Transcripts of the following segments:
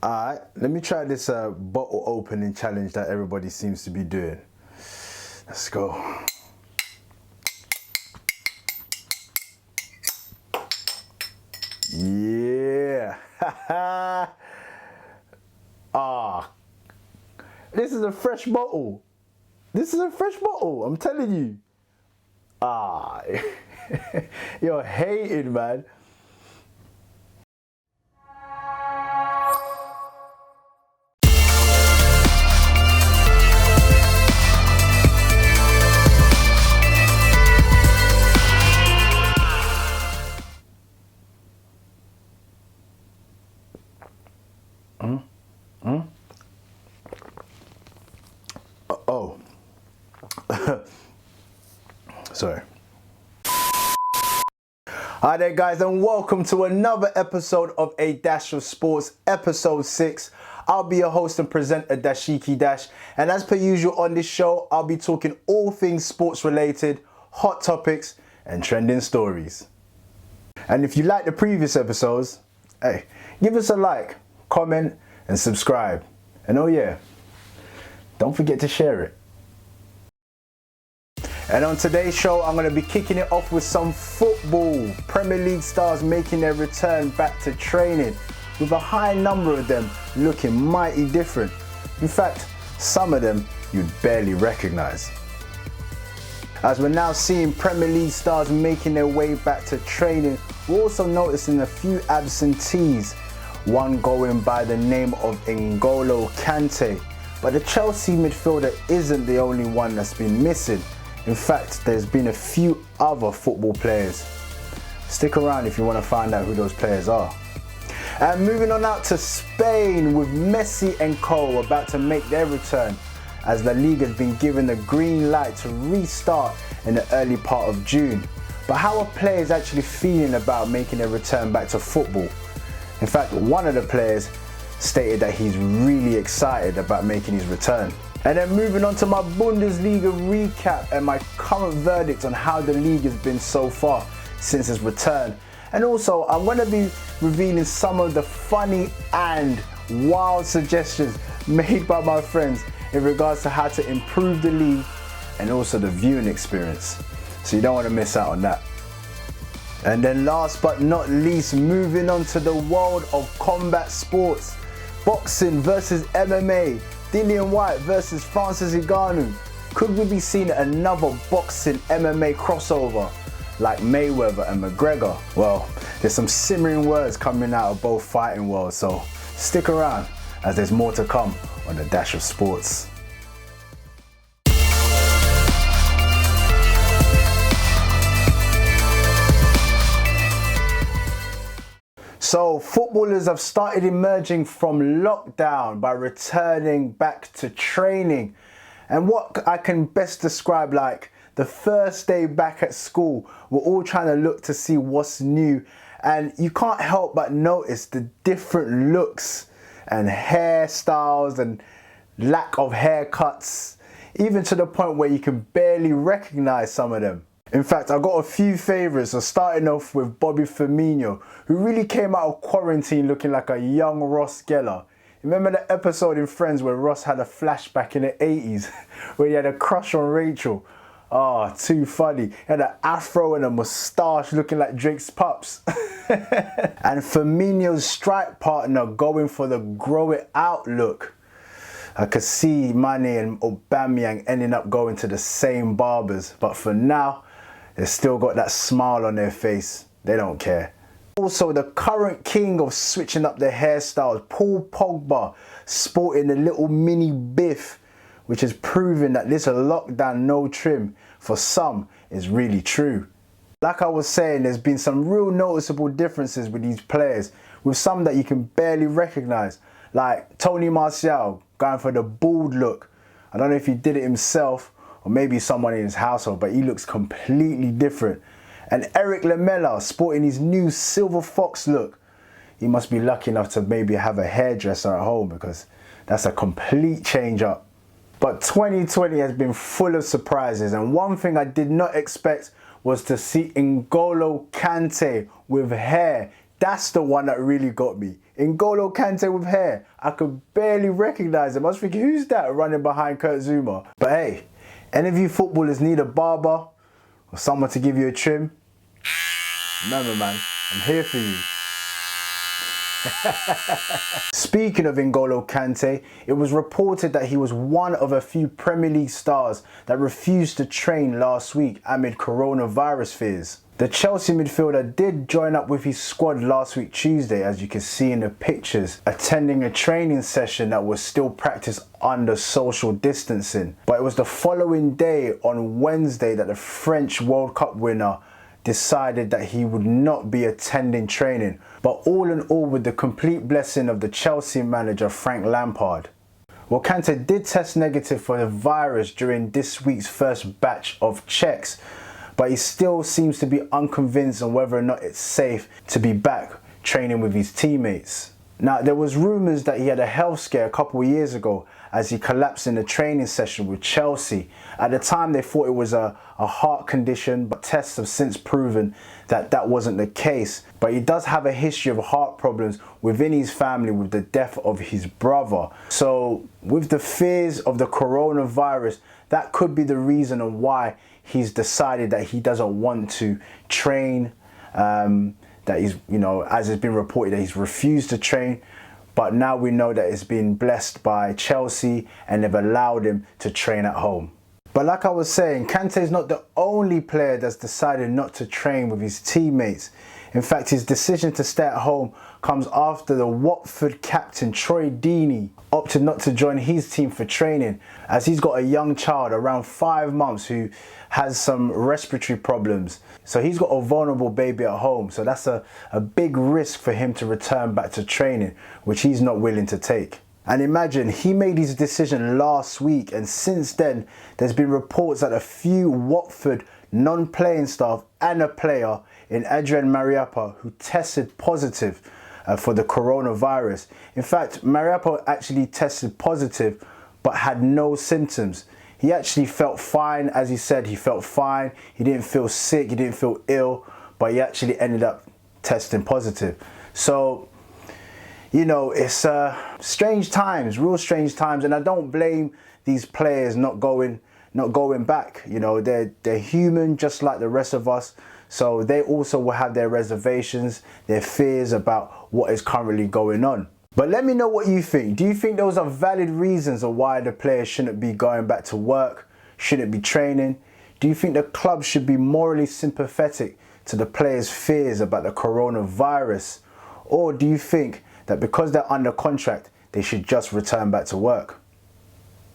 Alright, let me try this bottle opening challenge that everybody seems to be doing. Let's go. Yeah. This is a fresh bottle. This is a fresh bottle, I'm telling you. You're hating, man. Oh. Sorry. Hi there guys, and welcome to another episode of A Dash of Sports, episode 6. I'll be your host and presenter, Dashiki Dash, and as per usual on this show, I'll be talking all things sports related, hot topics, and trending stories. And if you like the previous episodes, hey, give us a like, comment, and subscribe. And oh yeah, don't forget to share it. And on today's show, I'm going to be kicking it off with some football. Premier League stars making their return back to training, with a high number of them looking mighty different. In fact, some of them you'd barely recognise. As we're now seeing Premier League stars making their way back to training, we're also noticing a few absentees. One going by the name of N'Golo Kante. But the Chelsea midfielder isn't the only one that's been missing. In fact, there's been a few other football players. Stick around if you want to find out who those players are. And moving on out to Spain, with Messi and co about to make their return, as the league has been given the green light to restart in the early part of June. But how are players actually feeling about making their return back to football? In fact, one of the players stated that he's really excited about making his return. And then moving on to my Bundesliga recap and my current verdict on how the league has been so far since its return. And also, I'm going to be revealing some of the funny and wild suggestions made by my friends in regards to how to improve the league and also the viewing experience. So you don't want to miss out on that. And then last but not least, moving on to the world of combat sports. Boxing versus MMA. Dillian Whyte versus Francis Ngannou. Could we be seeing another boxing MMA crossover like Mayweather and McGregor? Well, there's some simmering words coming out of both fighting worlds, so stick around as there's more to come on the Dash of Sports. So, footballers have started emerging from lockdown by returning back to training. And what I can best describe like the first day back at school, we're all trying to look to see what's new. And you can't help but notice the different looks and hairstyles and lack of haircuts, even to the point where you can barely recognize some of them. In fact, I got a few favourites, so starting off with Bobby Firmino, who really came out of quarantine looking like a young Ross Geller. Remember the episode in Friends where Ross had a flashback in the 80s, where he had a crush on Rachel? Too funny. He had an afro and a moustache looking like Drake's pups. And Firmino's strike partner going for the grow it out look. I could see Mane and Aubameyang ending up going to the same barbers, but for now, they've still got that smile on their face. They don't care. Also, the current king of switching up their hairstyles, Paul Pogba, sporting the little mini biff, which is proving that this lockdown no trim for some is really true. Like I was saying, there's been some real noticeable differences with these players, with some that you can barely recognize, like Tony Martial going for the bald look. I don't know if he did it himself or maybe someone in his household, but he looks completely different. And Eric Lamela sporting his new silver fox look. He must be lucky enough to maybe have a hairdresser at home, because that's a complete change up. But 2020 has been full of surprises, and one thing I did not expect was to see N'Golo Kante with hair. That's the one that really got me. N'Golo Kante with hair. I could barely recognize him. I was thinking, who's that running behind Kurt Zouma? But hey, any of you footballers need a barber or someone to give you a trim? Remember, man, I'm here for you. Speaking of N'Golo Kante, it was reported that he was one of a few Premier League stars that refused to train last week amid coronavirus fears. The Chelsea midfielder did join up with his squad last week Tuesday, as you can see in the pictures, attending a training session that was still practiced under social distancing. But it was the following day, on Wednesday, that the French World Cup winner decided that he would not be attending training. But all in all, with the complete blessing of the Chelsea manager Frank Lampard. Well, Kante did test negative for the virus during this week's first batch of checks, but he still seems to be unconvinced on whether or not it's safe to be back training with his teammates. Now, there was rumours that he had a health scare a couple of years ago as he collapsed in a training session with Chelsea. At the time, they thought it was a heart condition, but tests have since proven that that wasn't the case. But he does have a history of heart problems within his family with the death of his brother. So with the fears of the coronavirus, that could be the reason on why he's decided that he doesn't want to train, that he's, as it's been reported, that he's refused to train. But now we know that it's been blessed by Chelsea and they've allowed him to train at home. But like I was saying, Kante is not the only player that's decided not to train with his teammates. In fact, his decision to stay at home comes after the Watford captain Troy Deeney opted not to join his team for training, as he's got a young child around 5 months who has some respiratory problems. So he's got a vulnerable baby at home. So that's a big risk for him to return back to training, which he's not willing to take. And imagine, he made his decision last week, and since then there's been reports that a few Watford non-playing staff and a player in Adrian Mariappa who tested positive for the coronavirus. In fact, Mariappa actually tested positive but had no symptoms. He actually felt fine. As he said, he felt fine. He didn't feel sick, he didn't feel ill, but he actually ended up testing positive. So, it's strange times, real strange times, and I don't blame these players not going back. They're human just like the rest of us. So they also will have their reservations, their fears about what is currently going on. But let me know what you think. Do you think those are valid reasons of why the players shouldn't be going back to work, shouldn't be training? Do you think the club should be morally sympathetic to the players' fears about the coronavirus? Or do you think that because they're under contract, they should just return back to work?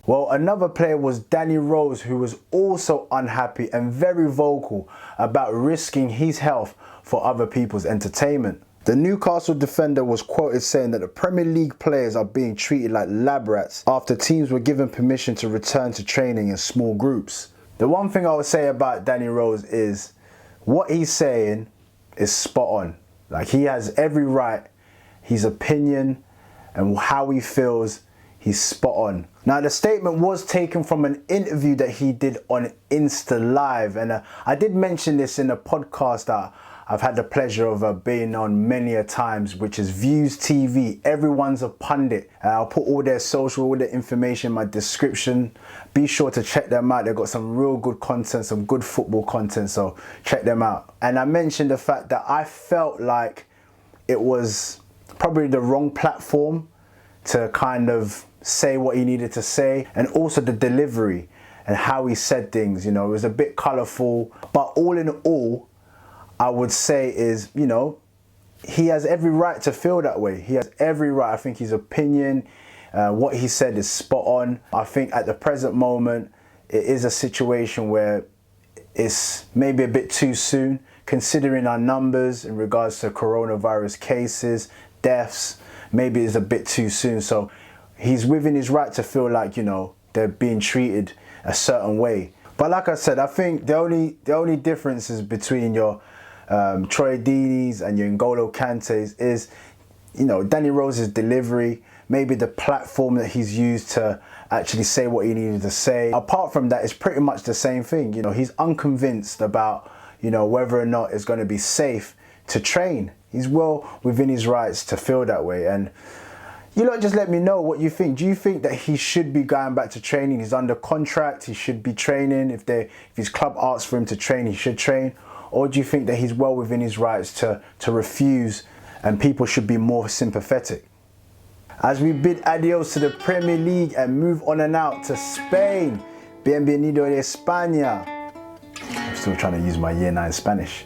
Well, another player was Danny Rose, who was also unhappy and very vocal about risking his health for other people's entertainment. The Newcastle defender was quoted saying that the Premier League players are being treated like lab rats after teams were given permission to return to training in small groups. The one thing I would say about Danny Rose is what he's saying is spot on. Like, he has every right, his opinion and how he feels, he's spot on. Now, the statement was taken from an interview that he did on Insta Live, and I did mention this in a podcast that I've had the pleasure of being on many a times, which is Views TV. Everyone's a pundit. I'll put all their social, all their information in my description. Be sure to check them out. They've got some real good content, some good football content, so check them out. And I mentioned the fact that I felt like it was probably the wrong platform to kind of say what he needed to say, and also the delivery and how he said things. It was a bit colourful, but all in all, I would say is, he has every right to feel that way. He has every right. I think his opinion, what he said is spot on. I think at the present moment, it is a situation where it's maybe a bit too soon, considering our numbers in regards to coronavirus cases, deaths. Maybe it's a bit too soon. So he's within his right to feel like, they're being treated a certain way. But like I said, I think the only differences between your Troy Deeney's and your N'Golo Kante's is, Danny Rose's delivery, maybe the platform that he's used to actually say what he needed to say. Apart from that, it's pretty much the same thing. He's unconvinced about, whether or not it's going to be safe to train. He's well within his rights to feel that way. And you lot just let me know what you think. Do you think that he should be going back to training? He's under contract, he should be training. If his club asks for him to train, he should train. Or do you think that he's well within his rights to refuse and people should be more sympathetic? As we bid adios to the Premier League and move on and out to Spain. Bienvenido de España. I'm still trying to use my year 9 Spanish.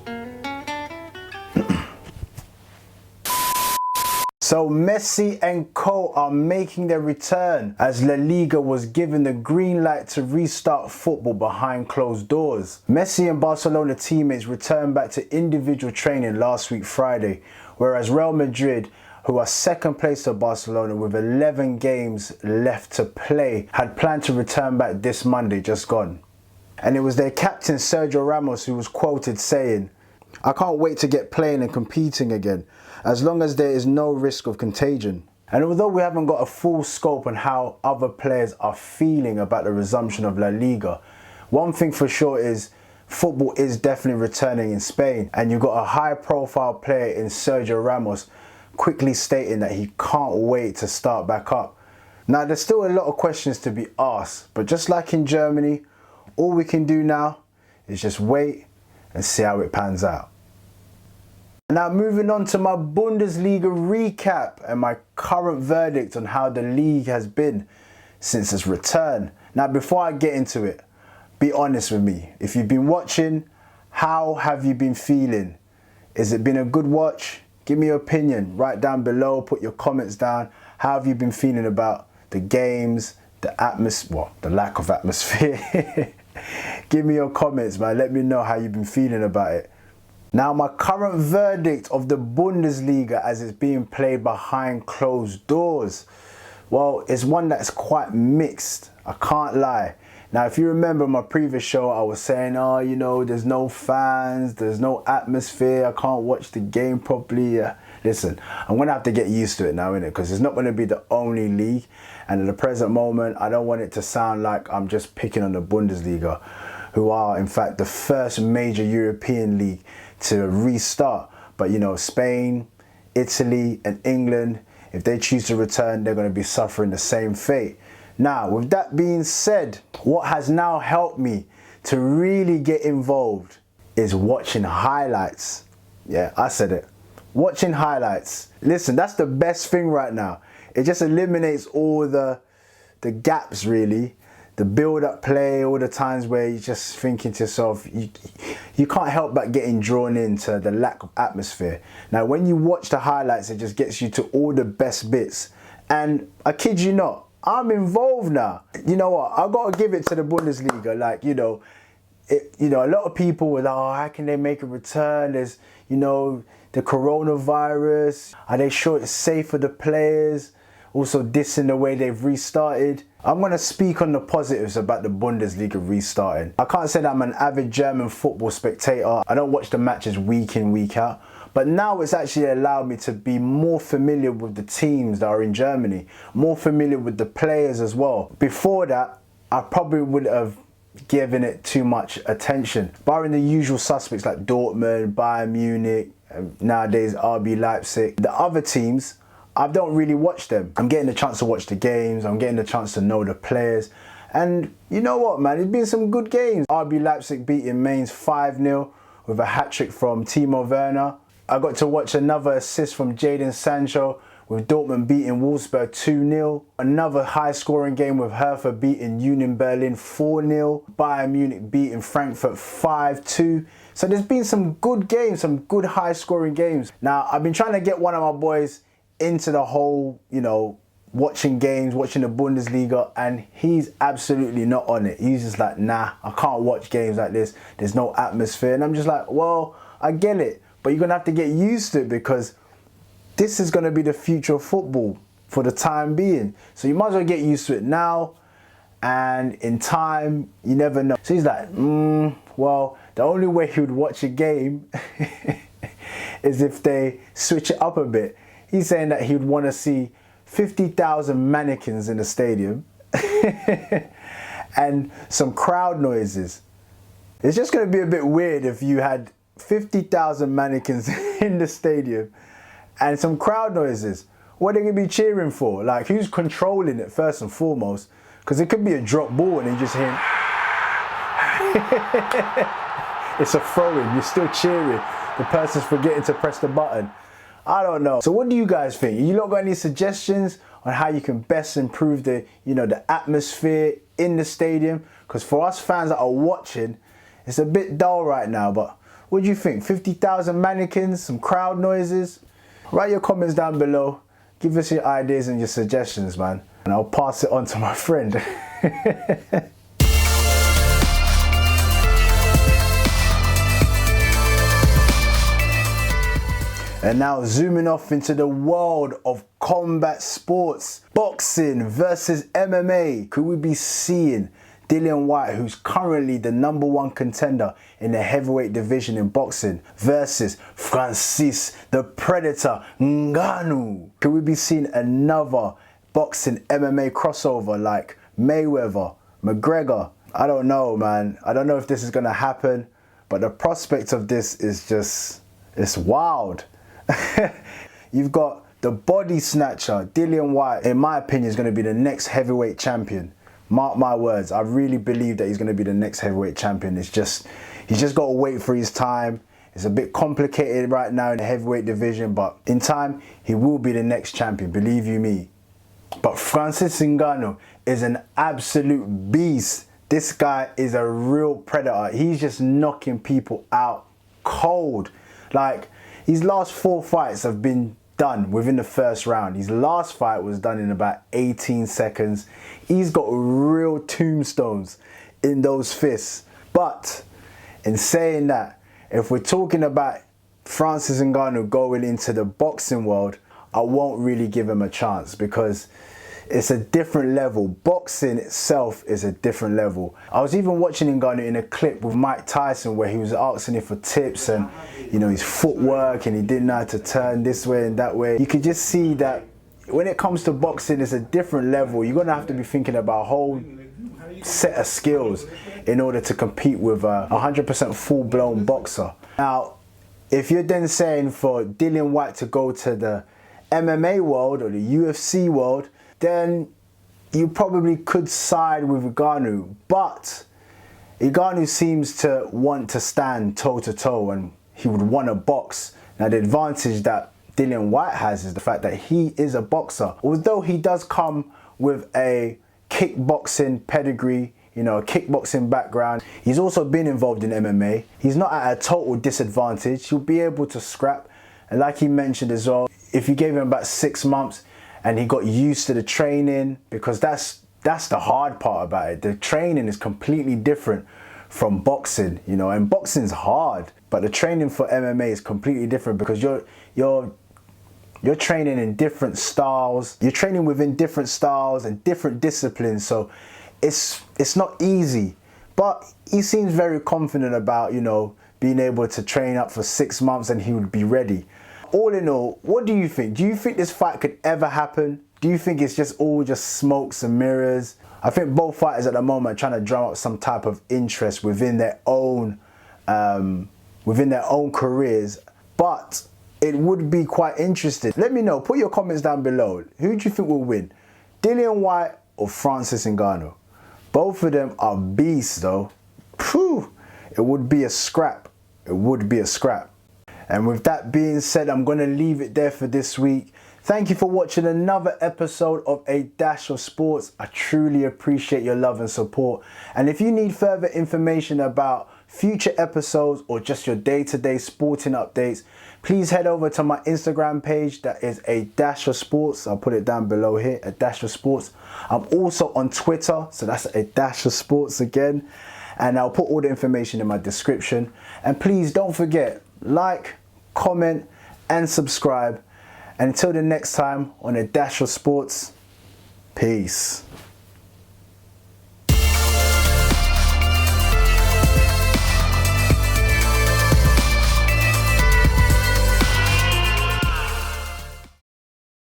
So Messi and co are making their return as La Liga was given the green light to restart football behind closed doors. Messi and Barcelona teammates returned back to individual training last week Friday, whereas Real Madrid, who are second place to Barcelona with 11 games left to play, had planned to return back this Monday just gone. And it was their captain Sergio Ramos who was quoted saying, "I can't wait to get playing and competing again, as long as there is no risk of contagion." And although we haven't got a full scope on how other players are feeling about the resumption of La Liga, one thing for sure is football is definitely returning in Spain, and you've got a high profile player in Sergio Ramos quickly stating that he can't wait to start back up. Now there's still a lot of questions to be asked, but just like in Germany, all we can do now is just wait and see how it pans out. Now moving on to my Bundesliga recap and my current verdict on how the league has been since its return. Now before I get into it, be honest with me. If you've been watching, how have you been feeling? Has it been a good watch? Give me your opinion right down below, put your comments down. How have you been feeling about the games, the atmosphere, well, the lack of atmosphere? Give me your comments, man. Let me know how you've been feeling about it. Now, my current verdict of the Bundesliga as it's being played behind closed doors, well, it's one that's quite mixed. I can't lie. Now, if you remember my previous show, I was saying, oh, you know, there's no fans, there's no atmosphere, I can't watch the game properly. Listen, I'm going to have to get used to it now, innit? Because it's not going to be the only league. And at the present moment, I don't want it to sound like I'm just picking on the Bundesliga, who are, in fact, the first major European league to restart. But, you know, Spain, Italy, and England, if they choose to return, they're going to be suffering the same fate. Now, with that being said, what has now helped me to really get involved is watching highlights. Yeah, I said it. Watching highlights. Listen, that's the best thing right now. It just eliminates all the gaps, really. The build-up play, all the times where you're just thinking to yourself, you can't help but getting drawn into the lack of atmosphere. Now, when you watch the highlights, it just gets you to all the best bits. And I kid you not, I'm involved now. You know what? I've got to give it to the Bundesliga. Like, you know, a lot of people were like, oh, how can they make a return? There's, you know, the coronavirus. Are they sure it's safe for the players? Also dissing the way they've restarted. I'm going to speak on the positives about the Bundesliga restarting. I can't say that I'm an avid German football spectator. I don't watch the matches week in, week out. But now it's actually allowed me to be more familiar with the teams that are in Germany, more familiar with the players as well. Before that, I probably would have given it too much attention. Barring the usual suspects like Dortmund, Bayern Munich, nowadays RB Leipzig. The other teams, I don't really watch them. I'm getting the chance to watch the games, I'm getting the chance to know the players. And you know what, man, there's been some good games. RB Leipzig beating Mainz 5-0 with a hat-trick from Timo Werner. I got to watch another assist from Jadon Sancho with Dortmund beating Wolfsburg 2-0. Another high-scoring game with Hertha beating Union Berlin 4-0. Bayern Munich beating Frankfurt 5-2. So there's been some good games, some good high-scoring games. Now, I've been trying to get one of my boys into the whole, you know, watching games, watching the Bundesliga, and he's absolutely not on it. He's just like, nah, I can't watch games like this. There's no atmosphere. And I'm just like, well, I get it. But you're going to have to get used to it because this is going to be the future of football for the time being. So you might as well get used to it now, and in time, you never know. So he's like, well, the only way he would watch a game is if they switch it up a bit. He's saying that he would want to see 50,000 mannequins in the stadium and some crowd noises. It's just going to be a bit weird if you had 50,000 mannequins in the stadium and some crowd noises. What are they going to be cheering for? Like, who's controlling it first and foremost? Because it could be a drop ball and you just hear it's a throw-in, you're still cheering. The person's forgetting to press the button. I don't know. So what do you guys think? You lot got any suggestions on how you can best improve the, the atmosphere in the stadium? Because for us fans that are watching, it's a bit dull right now, but what do you think? 50,000 mannequins, some crowd noises? Write your comments down below. Give us your ideas and your suggestions, man. And I'll pass it on to my friend. And now zooming off into the world of combat sports. Boxing versus MMA. Could we be seeing Dillian Whyte, who's currently the #1 contender in the heavyweight division in boxing, versus Francis the Predator Ngannou? Could we be seeing another boxing MMA crossover like Mayweather, McGregor? I don't know, man. I don't know if this is going to happen, but the prospect of this is just, it's wild. You've got the body snatcher, Dillian Whyte, in my opinion, is going to be the next heavyweight champion. Mark my words, I really believe that he's going to be the next heavyweight champion. He's just got to wait for his time. It's a bit complicated right now in the heavyweight division, but in time, he will be the next champion, believe you me. But Francis Ngannou is an absolute beast. This guy is a real predator. He's just knocking people out cold. Like, his last 4 fights have been done within the first round. His last fight was done in about 18 seconds. He's got real tombstones in those fists. But in saying that, if we're talking about Francis Ngannou going into the boxing world, I won't really give him a chance because it's a different level. Boxing itself is a different level. I was even watching Ngannou in a clip with Mike Tyson where he was asking him for tips and, his footwork, and he didn't know how to turn this way and that way. You could just see that when it comes to boxing, it's a different level. You're gonna have to be thinking about a whole set of skills in order to compete with a 100% full-blown boxer. Now, if you're then saying for Dillian Whyte to go to the MMA world or the UFC world, then you probably could side with Ngannou, but Ngannou seems to want to stand toe-to-toe and he would want to box. Now, the advantage that Dillian Whyte has is the fact that he is a boxer. Although he does come with a kickboxing pedigree, a kickboxing background, he's also been involved in MMA. He's not at a total disadvantage. He'll be able to scrap. And like he mentioned as well, if you gave him about 6 months, and he got used to the training, because that's the hard part about it. The training is completely different from boxing, and boxing's hard, but the training for MMA is completely different because you're training in different styles. You're training within different styles and different disciplines, so it's not easy. But he seems very confident about, being able to train up for 6 months and he would be ready. All in all, what do you think? Do you think this fight could ever happen? Do you think it's just all smokes and mirrors? I think both fighters at the moment are trying to drum up some type of interest within their own careers, but it would be quite interesting. Let me know, put your comments down below. Who do you think will win? Dillian Whyte or Francis Ngannou? Both of them are beasts though. Phew, it would be a scrap. It would be a scrap. And with that being said, I'm going to leave it there for this week. Thank you for watching another episode of A Dash of Sports. I truly appreciate your love and support. And if you need further information about future episodes or just your day-to-day sporting updates, please head over to my Instagram page. That is A Dash of Sports. I'll put it down below here, A Dash of Sports. I'm also on Twitter, so that's A Dash of Sports again. And I'll put all the information in my description. And please don't forget, like, comment and subscribe. And until the next time on A Dash of Sports, peace.